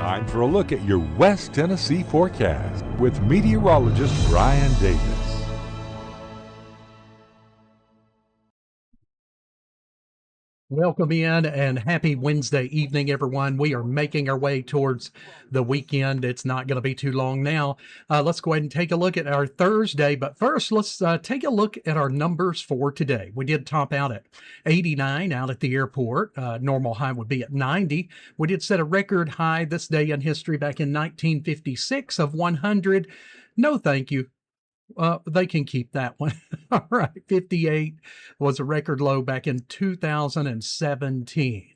time for a look at your West Tennessee forecast with meteorologist Brian Davis. Welcome in and happy Wednesday evening, everyone. We are making our way towards the weekend. It's not going to be too long now. Let's go ahead and take a look at our Thursday. But first, let's take a look at our numbers for today. We did top out at 89 out at the airport. Normal high would be at 90. We did set a record high this day in history back in 1956 of 100. No, thank you. They can keep that one. All right. 58 was a record low back in 2017.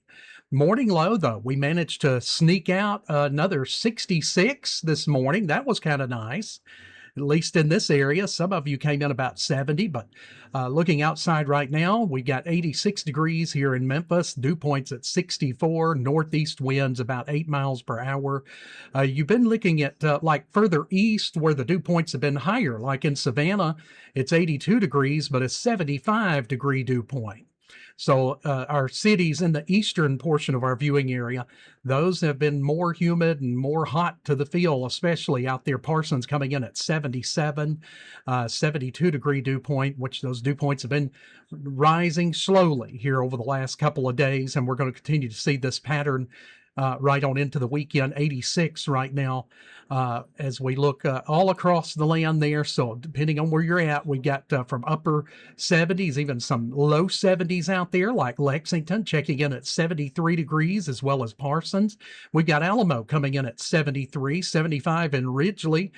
Morning low, though, we managed to sneak out another 66 this morning. That was kind of nice, at least in this area. Some of you came in about 70, but looking outside right now, we got 86 degrees here in Memphis, dew points at 64, northeast winds about 8 miles per hour. You've been looking at like further east where the dew points have been higher, like in Savannah, it's 82 degrees, but a 75 degree dew point. So our cities in the eastern portion of our viewing area, those have been more humid and more hot to the feel, especially out there. Parsons coming in at 77, 72 degree dew point, which those dew points have been rising slowly here over the last couple of days. And we're going to continue to see this pattern right on into the weekend. 86 right now as we look all across the land there. So depending on where you're at, we got from upper 70s, even some low 70s out there, like Lexington checking in at 73 degrees, as well as Parsons. We've got Alamo coming in at 73, 75 in Ridgely.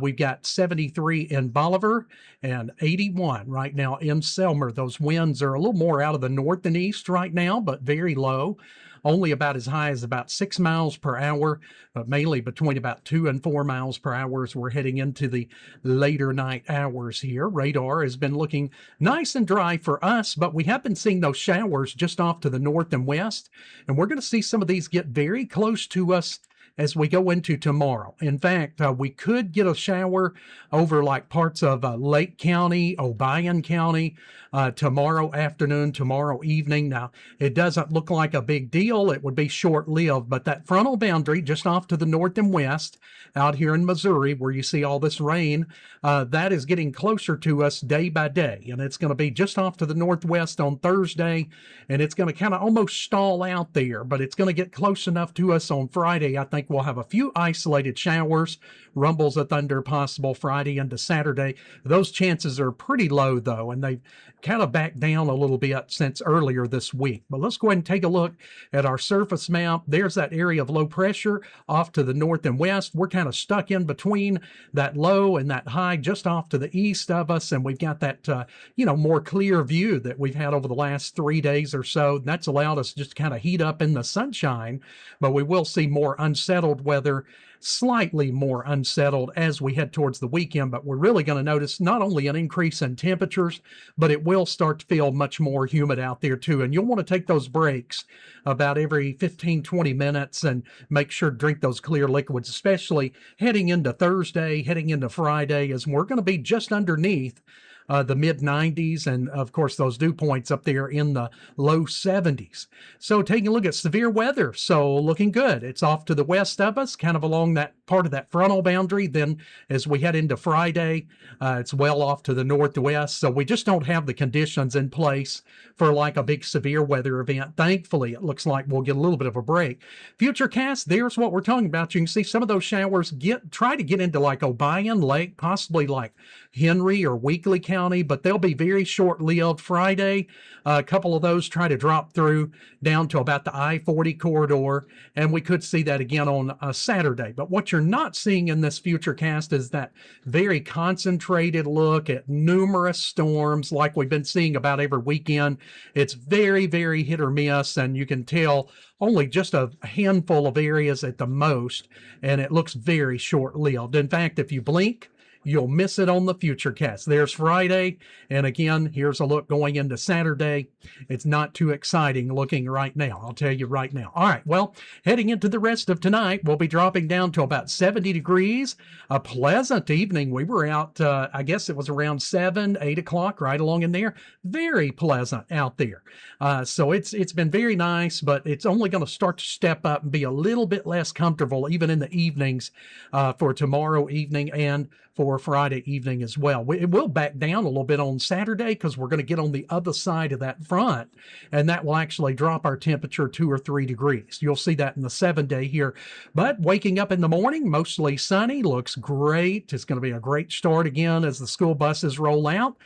We've got 73 in Bolivar and 81 right now in Selmer. Those winds are a little more out of the north and east right now, but very low. Only about as high as about 6 miles per hour, but mainly between about 2 and 4 miles per hour as we're heading into the later night hours here. Radar has been looking nice and dry for us, but we have been seeing those showers just off to the north and west, and we're going to see some of these get very close to us as we go into tomorrow. In fact, we could get a shower over like parts of Lake County, Obion County, tomorrow afternoon, tomorrow evening. Now, it doesn't look like a big deal. It would be short-lived, but that frontal boundary just off to the north and west out here in Missouri, where you see all this rain, that is getting closer to us day by day. And it's going to be just off to the northwest on Thursday, and it's going to kind of almost stall out there, but it's going to get close enough to us on Friday. I think we'll have a few isolated showers, rumbles of thunder possible Friday into Saturday. Those chances are pretty low, though, and they've kind of backed down a little bit since earlier this week. But let's go ahead and take a look at our surface map. There's that area of low pressure off to the north and west. We're kind of stuck in between that low and that high just off to the east of us, and we've got that more clear view that we've had over the last 3 days or so. That's allowed us just to kind of heat up in the sunshine, but we will see more unsettled weather, slightly more unsettled as we head towards the weekend. But we're really going to notice not only an increase in temperatures, but it will start to feel much more humid out there too. And you'll want to take those breaks about every 15, 20 minutes and make sure to drink those clear liquids, especially heading into Thursday, heading into Friday, as we're going to be just underneath the mid 90s, and of course those dew points up there in the low 70s. So taking a look at severe weather, so looking good. It's off to the west of us, kind of along that part of that frontal boundary. Then as we head into Friday, it's well off to the northwest. So we just don't have the conditions in place for like a big severe weather event. Thankfully, it looks like we'll get a little bit of a break. Futurecast, there's what we're talking about. You can see some of those showers try to get into like Obion Lake, possibly like Henry or Weakley County, but they'll be very short-lived. Friday, a couple of those try to drop through down to about the I-40 corridor, and we could see that again on Saturday. But what you're not seeing in this Futurecast is that very concentrated look at numerous storms like we've been seeing about every weekend. It's very, very hit or miss, and you can tell only just a handful of areas at the most, and it looks very short-lived. In fact, if you blink, you'll miss it on the futurecast. There's Friday, and again, here's a look going into Saturday. It's not too exciting looking right now, I'll tell you right now. All right, well, heading into the rest of tonight, we'll be dropping down to about 70 degrees. A pleasant evening. We were out, I guess it was around 7, 8 o'clock, right along in there. Very pleasant out there. So it's been very nice, but it's only going to start to step up and be a little bit less comfortable even in the evenings for tomorrow evening and for Friday evening as well. It will back down a little bit on Saturday because we're going to get on the other side of that front, and that will actually drop our temperature 2 or 3 degrees. You'll see that in the 7-day here. But waking up in the morning, mostly sunny, looks great. It's going to be a great start again as the school buses roll out.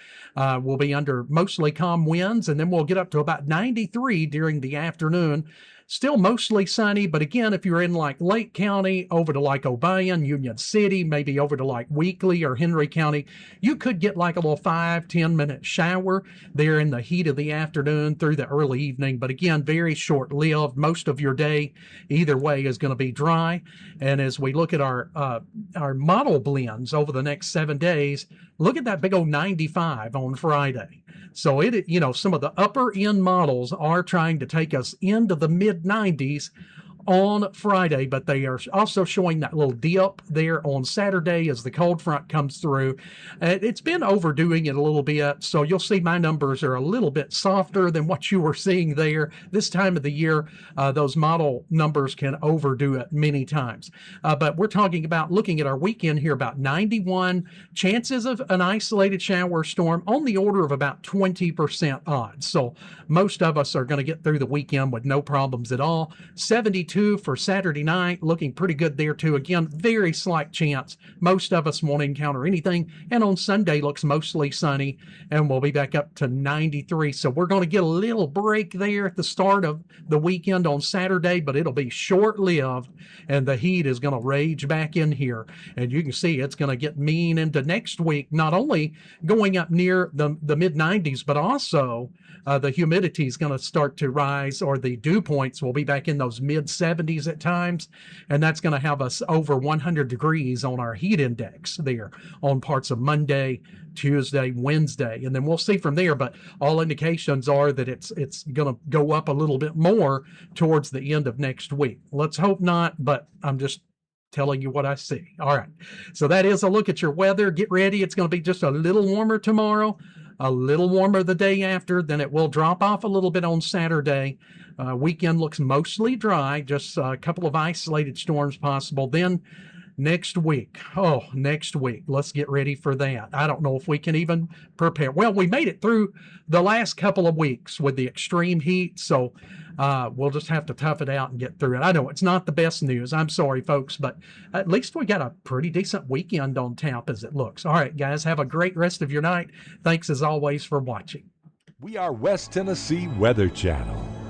We'll be under mostly calm winds, and then we'll get up to about 93 during the afternoon. Still mostly sunny, but again, if you're in like Lake County, over to like Obion, Union City, maybe over to like Weakley or Henry County, you could get like a little 5-10 minute shower there in the heat of the afternoon through the early evening. But again, very short lived. Most of your day, either way, is going to be dry. And as we look at our model blends over the next 7 days, look at that big old 95 on Friday. So some of the upper end models are trying to take us into the mid 90s on Friday, but they are also showing that little dip there on Saturday as the cold front comes through. It's been overdoing it a little bit, so you'll see my numbers are a little bit softer than what you were seeing there. This time of the year, those model numbers can overdo it many times. But we're talking about looking at our weekend here, about 91 chances of an isolated shower storm on the order of about 20% odds. So most of us are going to get through the weekend with no problems at all. 72 for Saturday night, looking pretty good there too. Again, very slight chance. Most of us won't encounter anything. And on Sunday looks mostly sunny, and we'll be back up to 93. So we're going to get a little break there at the start of the weekend on Saturday, but it'll be short-lived, and the heat is going to rage back in here. And you can see it's going to get mean into next week, not only going up near the mid-90s, but also the humidity is going to start to rise, or the dew points will be back in those mid-70s at times, and that's going to have us over 100 degrees on our heat index there on parts of Monday, Tuesday, Wednesday, and then we'll see from there. But all indications are that it's going to go up a little bit more towards the end of next week. Let's hope not, but I'm just telling you what I see. All right, so that is a look at your weather. Get ready. It's going to be just a little warmer tomorrow, a little warmer the day after, then it will drop off a little bit on Saturday. Weekend looks mostly dry, just a couple of isolated storms possible. Then next week, let's get ready for that. I don't know if we can even prepare. Well, we made it through the last couple of weeks with the extreme heat, so we'll just have to tough it out and get through it. I know it's not the best news. I'm sorry, folks, but at least we got a pretty decent weekend on tap as it looks. All right, guys, have a great rest of your night. Thanks, as always, for watching. We are West Tennessee Weather Channel.